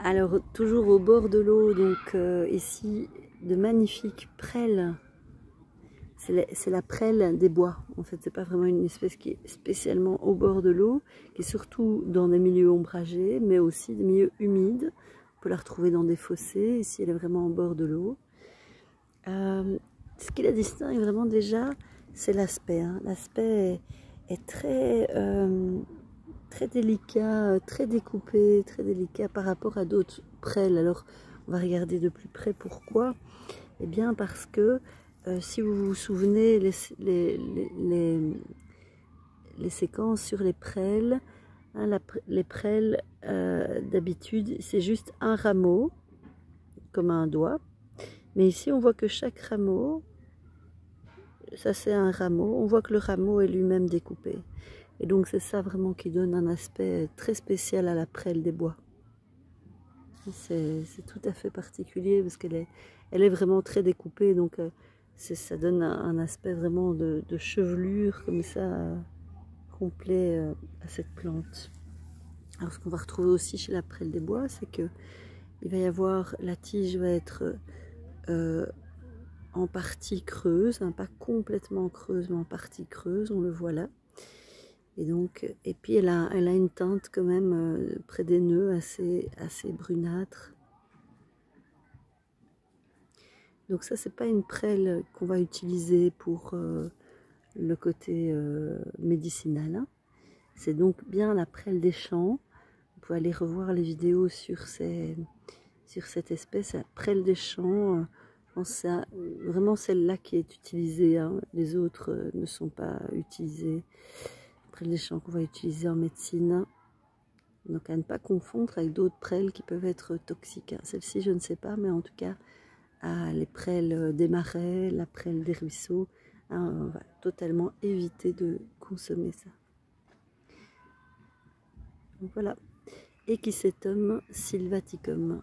Alors, toujours au bord de l'eau, donc ici, de magnifiques prêles. C'est la prêle des bois. En fait, c'est pas vraiment une espèce qui est spécialement au bord de l'eau, qui est surtout dans des milieux ombragés, mais aussi des milieux humides. On peut la retrouver dans des fossés. Ici, elle est vraiment au bord de l'eau. Ce qui la distingue vraiment déjà, c'est l'aspect. Hein. L'aspect est très délicat, très découpé, très délicat par rapport à d'autres prêles. Alors, on va regarder de plus près pourquoi. Eh bien, parce que si vous vous souvenez, les séquences sur les prêles, hein, les prêles, d'habitude, c'est juste un rameau, comme un doigt. Mais ici, on voit que chaque rameau, ça c'est un rameau, on voit que le rameau est lui-même découpé. Et donc c'est ça vraiment qui donne un aspect très spécial à la prêle des bois. C'est tout à fait particulier parce elle est vraiment très découpée, donc ça donne un aspect vraiment de chevelure comme ça, complet à cette plante. Alors ce qu'on va retrouver aussi chez la prêle des bois, c'est que il va y avoir, la tige va être en partie creuse, hein, pas complètement creuse, mais en partie creuse, on le voit là. Et donc, et puis elle a une teinte quand même près des nœuds assez brunâtre. Donc ça, c'est pas une prêle qu'on va utiliser pour le côté médicinal. Hein. C'est donc bien la prêle des champs. Vous pouvez aller revoir les vidéos sur cette espèce, la prêle des champs. Je pense que c'est vraiment celle-là qui est utilisée. Hein. Les autres ne sont pas utilisées. Prêle des champs qu'on va utiliser en médecine. Donc à ne pas confondre avec d'autres prêles qui peuvent être toxiques. Celle-ci, je ne sais pas, mais en tout cas, les prêles des marais, la prêle des ruisseaux, hein, on va totalement éviter de consommer ça. Donc voilà. Equisetum sylvaticum.